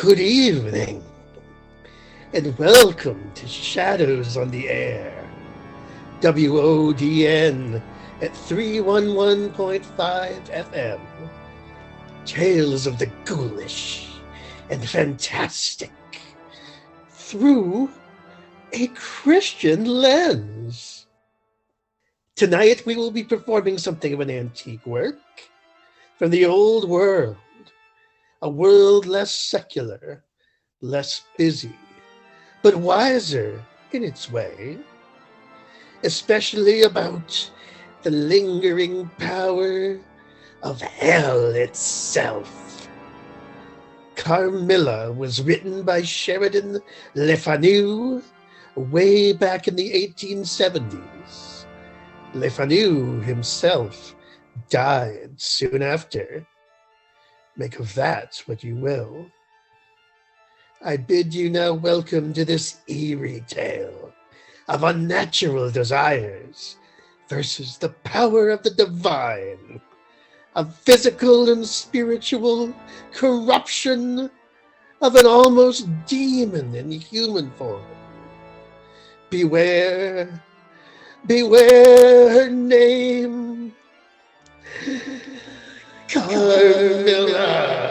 Good evening, and welcome to Shadows on the Air, WODN at 311.5 FM. Tales of the ghoulish and fantastic through a Christian lens. Tonight we will be performing something of an antique work from the old world, a world less secular, less busy, but wiser in its way, especially about the lingering power of hell itself. Carmilla was written by Sheridan Le Fanu way back in the 1870s. Le Fanu himself died soon after. Make of that what you will. I bid you now welcome to this eerie tale of unnatural desires versus the power of the divine, of physical and spiritual corruption of an almost demon in human form. Beware, beware her name, Carmilla.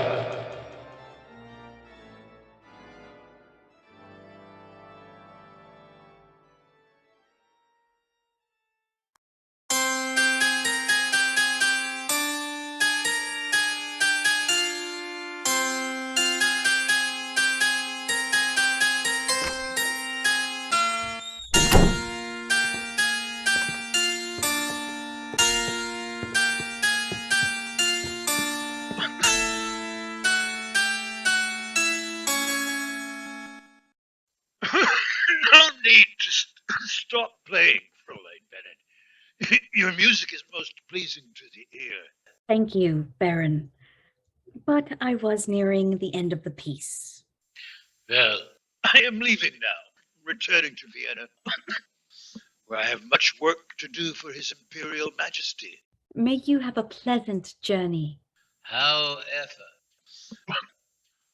No need to stop playing, Fräulein Bennett. Your music is most pleasing to the ear. Thank you, Baron. But I was nearing the end of the piece. Well, I am leaving now, returning to Vienna, where I have much work to do for His Imperial Majesty. May you have a pleasant journey. However,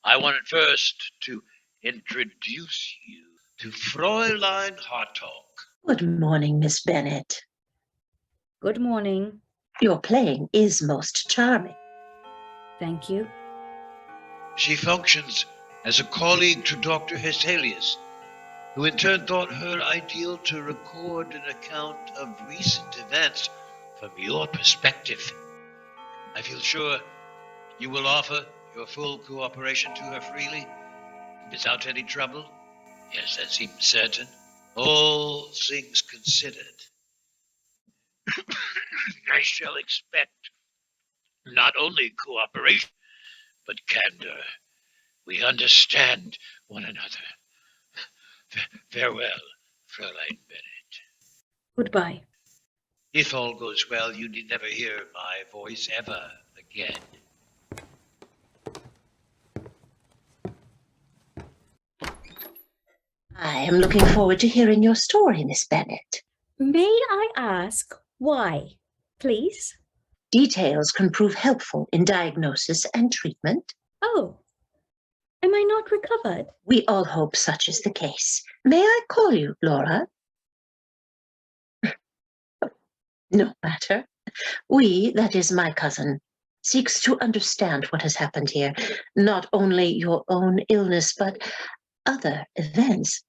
I wanted first to introduce you to Fräulein Hartog. Good morning, Miss Bennet. Good morning. Your playing is most charming. Thank you. She functions as a colleague to Dr. Hesselius, who in turn thought her ideal to record an account of recent events from your perspective. I feel sure you will offer your full cooperation to her freely, without any trouble. Yes, that seems certain. All things considered. I shall expect not only cooperation, but candor. We understand one another. Farewell, Fräulein Bennett. Goodbye. If all goes well, you need never hear my voice ever again. I am looking forward to hearing your story, Miss Bennet. May I ask why, please? Details can prove helpful in diagnosis and treatment. Oh, am I not recovered? We all hope such is the case. May I call you Laura? No matter. We, that is my cousin, seeks to understand what has happened here. Not only your own illness, but other events.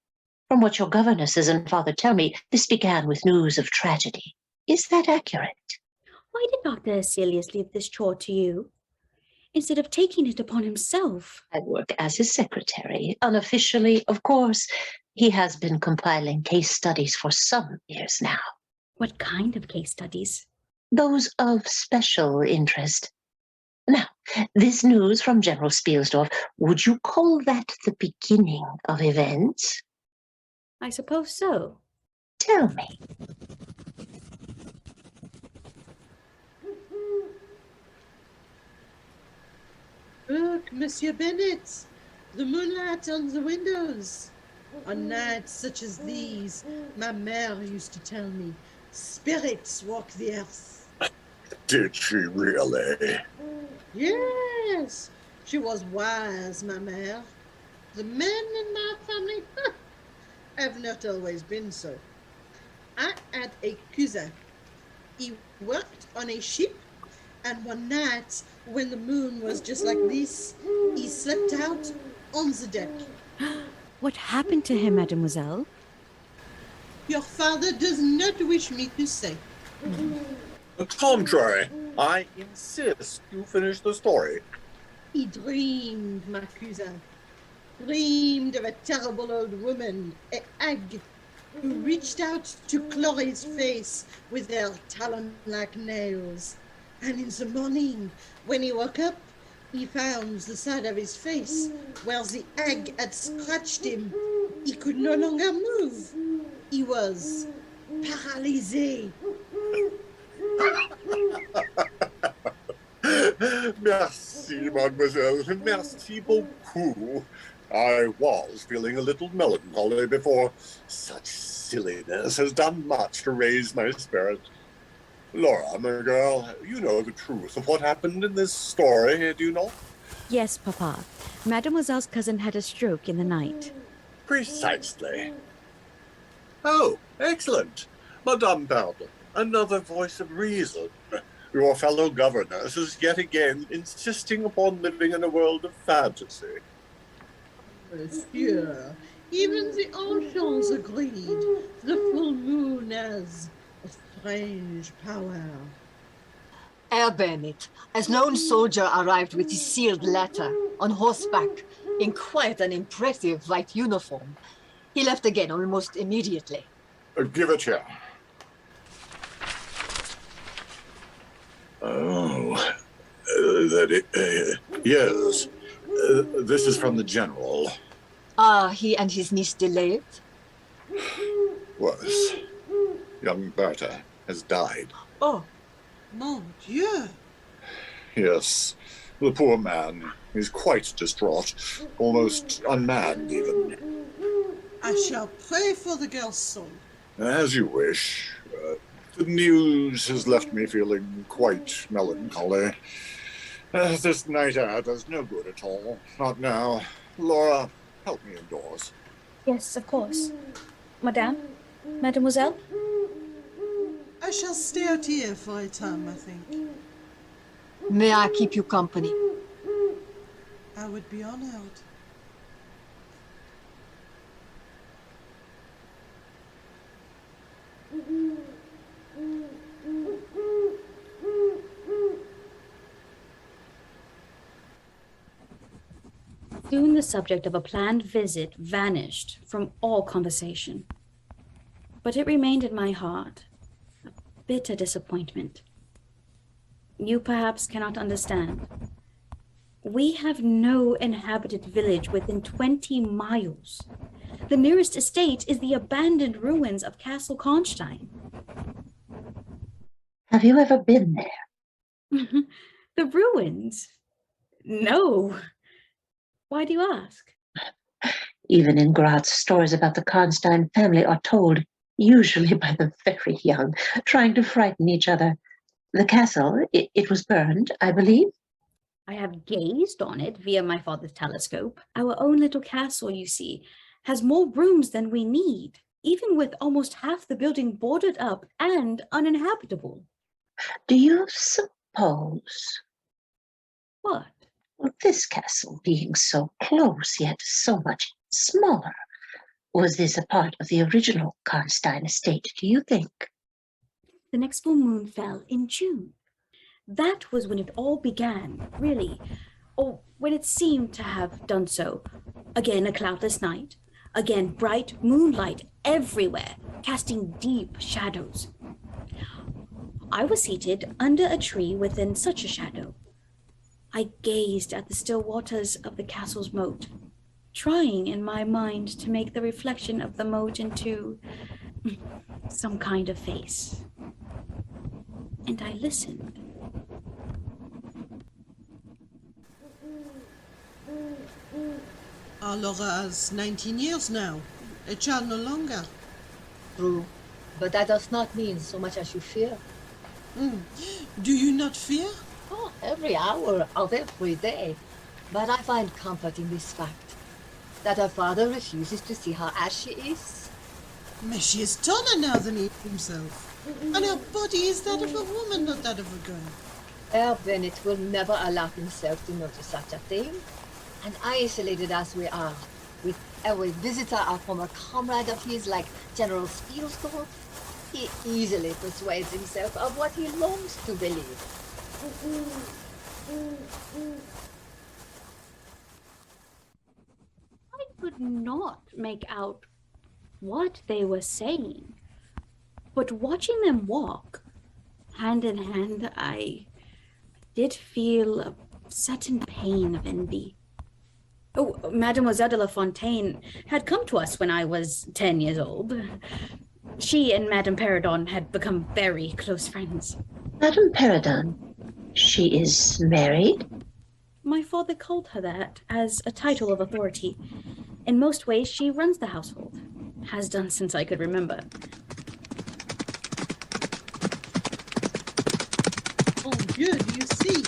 From what your governesses and father tell me, this began with news of tragedy. Is that accurate? Why did Dr. Hesselius leave this chore to you, instead of taking it upon himself? I work as his secretary. Unofficially, of course, he has been compiling case studies for some years now. What kind of case studies? Those of special interest. Now, this news from General Spielsdorf, would you call that the beginning of events? I suppose so. Tell me. Look, Monsieur Bennet, the moonlight on the windows. On nights such as these, my mère used to tell me, spirits walk the earth. Did she really? Yes, she was wise, ma mère. The men in my family have not always been so. I had a cousin. He worked on a ship, and one night, when the moon was just like this, he slept out on the deck. What happened to him, mademoiselle? Your father does not wish me to say. The contrary, I insist you finish the story. He dreamed, my cousin, dreamed of a terrible old woman, a hag, who reached out to claw his face with their talon-like nails. And in the morning, when he woke up, he found the side of his face where the hag had scratched him. He could no longer move. He was paralysé. Merci, mademoiselle. Merci beaucoup. I was feeling a little melancholy before. Such silliness has done much to raise my spirit. Laura, my girl, you know the truth of what happened in this story, do you not? Yes, Papa. Mademoiselle's cousin had a stroke in the night. Precisely. Oh, excellent. Madame Pardon, another voice of reason. Your fellow governess is yet again insisting upon living in a world of fantasy. Monsieur, even the ancients agreed the full moon has a strange power. Herr Bennet, as lone soldier arrived with his sealed letter on horseback in quite an impressive white uniform. He left again almost immediately. Give it here. Oh, yes. This is from the general. Ah, he and his niece delayed? Was. Young Bertha has died. Oh, Mon Dieu! Yes, the poor man is quite distraught, almost unmanned even. I shall pray for the girl's soul. As you wish. The news has left me feeling quite melancholy. This night air does no good at all. Not now. Laura, help me indoors. Yes, of course. Madame? Mademoiselle? I shall stay out here for a time, I think. may I keep you company? I would be honored. Soon the subject of a planned visit vanished from all conversation. But it remained in my heart, a bitter disappointment. You perhaps cannot understand. We have no inhabited village within 20 miles. The nearest estate is the abandoned ruins of Castle Karnstein. Have you ever been there? The ruins? No. Why do you ask? Even in Graz, stories about the Karnstein family are told, usually by the very young, trying to frighten each other. The castle, it was burned, I believe. I have gazed on it via my father's telescope. Our own little castle, you see, has more rooms than we need, even with almost half the building boarded up and uninhabitable. Do you suppose? What? This castle being so close yet so much smaller, was this a part of the original Karnstein estate, do you think? The next full moon fell in June. That was when it all began, really, or when it seemed to have done so. Again, a cloudless night. Again, bright moonlight everywhere, casting deep shadows. I was seated under a tree within such a shadow. I gazed at the still waters of the castle's moat, trying in my mind to make the reflection of the moat into some kind of face. And I listened. Our Laura has 19 years now. A child no longer. True, but that does not mean so much as you fear. Do you not fear? Oh, every hour of every day. But I find comfort in this fact. that her father refuses to see her as she is. Mais she is taller now than he himself. And her body is that of a woman, not that of a girl. Herr Bennet will never allow himself to notice such a thing. And isolated as we are, with every visitor a former comrade of his like General Spielsdorf, he easily persuades himself of what he longs to believe. I could not make out what they were saying, but watching them walk, hand in hand, I did feel a certain pain of envy. Oh, Mademoiselle de La Fontaine had come to us when I was 10 years old. She and Madame Perrodon had become very close friends. Madame Perrodon, she is married? My father called her that as a title of authority. In most ways, she runs the household. Has done since I could remember. Oh, Dieu, do you see?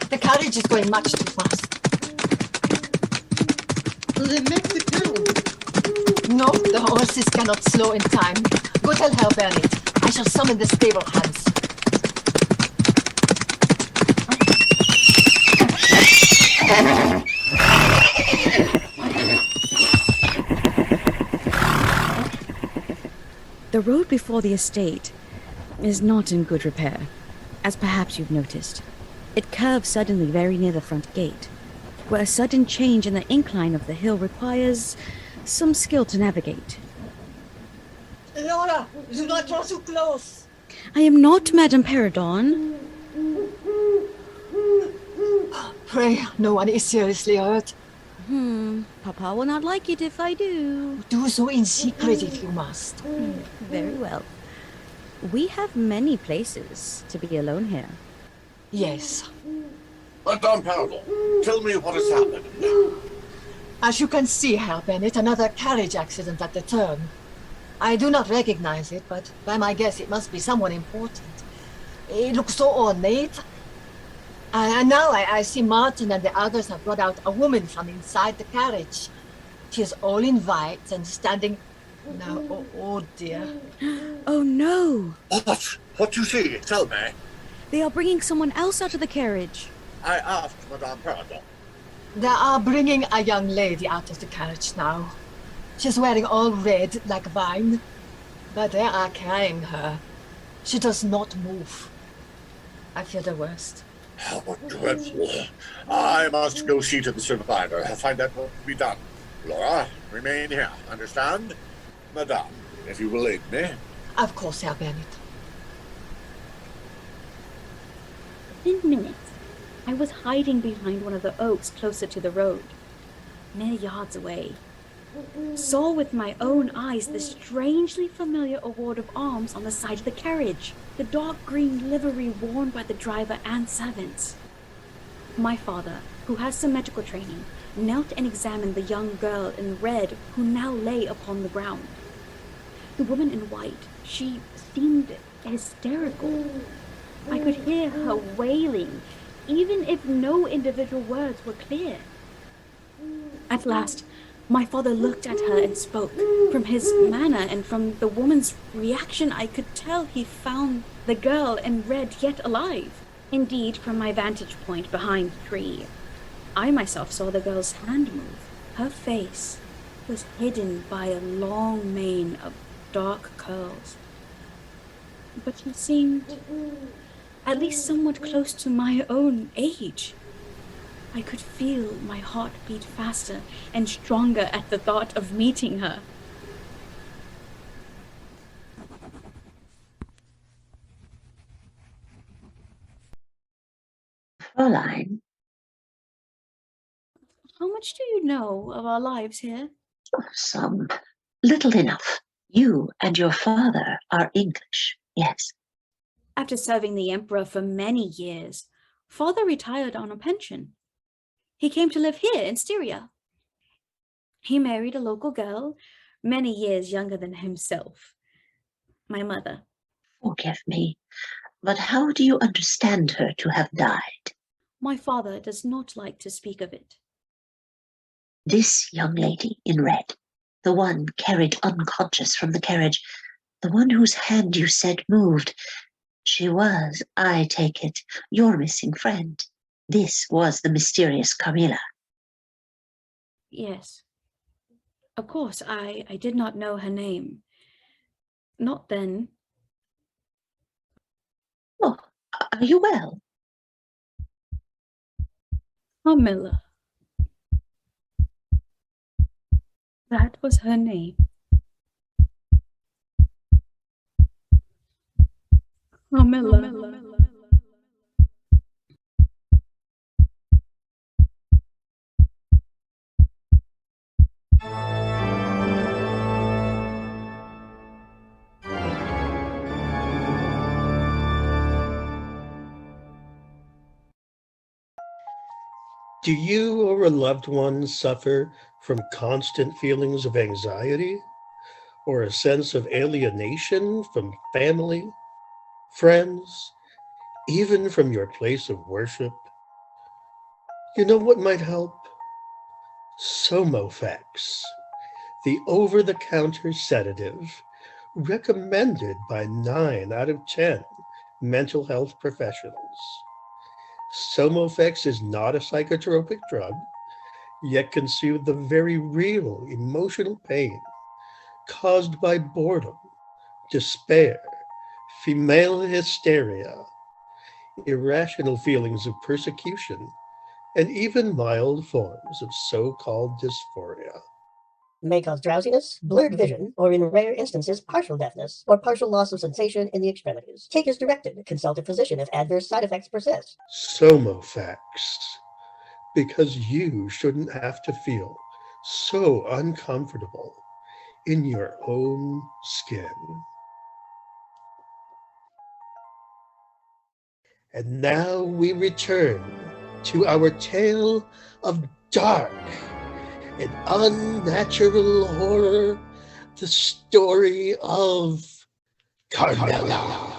The carriage is going much too fast. Will they make the town? No, the horses cannot slow in time. Go tell Herr Bennet. I shall summon the stable hands. The road before the estate is not in good repair, as perhaps you've noticed. It curves suddenly very near the front gate, where a sudden change in the incline of the hill requires some skill to navigate. Laura, do not draw too close. I am not Madame Perrodon. Pray, no one is seriously hurt. Papa will not like it if I do. Do so in secret if you must. Very well. We have many places to be alone here. Yes. Madame Perrodon, tell me what has happened. As you can see, Herr Bennet, another carriage accident at the turn. I do not recognize it, but by my guess it must be someone important. It looks so ornate. And now I see Martin and the others have brought out a woman from inside the carriage. She is all in white and standing... Now, oh dear. Oh no! What? What do you see? Tell me. They are bringing someone else out of the carriage. I asked Madame Perrodon. They are bringing a young lady out of the carriage now. She's wearing all red like wine, but they are carrying her. She does not move. I fear the worst. How dreadful. I must go see to the survivor. Find out what can be done. Laura, remain here. Understand? Madame, if you will aid me. Of course, Herr Bennet. Within minutes, I was hiding behind one of the oaks closer to the road, many yards away. Saw with my own eyes the strangely familiar award of arms on the side of the carriage, the dark green livery worn by the driver and servants. My father, who has some medical training, knelt and examined the young girl in red who now lay upon the ground. The woman in white, she seemed hysterical. I could hear her wailing, even if no individual words were clear. At last, my father looked at her and spoke. From his manner and from the woman's reaction, I could tell he found the girl in red yet alive. Indeed, from my vantage point behind the tree, I myself saw the girl's hand move. Her face was hidden by a long mane of dark curls. But she seemed at least somewhat close to my own age. I could feel my heart beat faster and stronger at the thought of meeting her. Fräulein, How much do you know of our lives here? some little enough. You and your father are English, yes. After serving the emperor for many years, father retired on a pension. He came to live here in Styria. He married a local girl, many years younger than himself, my mother. Forgive me, but how do you understand her to have died? My father does not like to speak of it. This young lady in red, the one carried unconscious from the carriage, the one whose hand you said moved, she was, I take it, your missing friend. This was the mysterious Carmilla. Yes. Of course, I did not know her name. Not then. Oh, are you well? Carmilla. That was her name. Carmilla. Do you or a loved one suffer from constant feelings of anxiety or a sense of alienation from family, friends, even from your place of worship? You know what might help? Somofex, the over-the-counter sedative recommended by 9 out of 10 mental health professionals. Somofex is not a psychotropic drug, yet can soothe the very real emotional pain caused by boredom, despair, female hysteria, irrational feelings of persecution, and even mild forms of so-called dysphoria. May cause drowsiness, blurred vision, or in rare instances, partial deafness, or partial loss of sensation in the extremities. Take as directed. Consult a physician if adverse side effects persist. Somofex, because you shouldn't have to feel so uncomfortable in your own skin. And now we return to our tale of dark and unnatural horror, the story of Carmilla.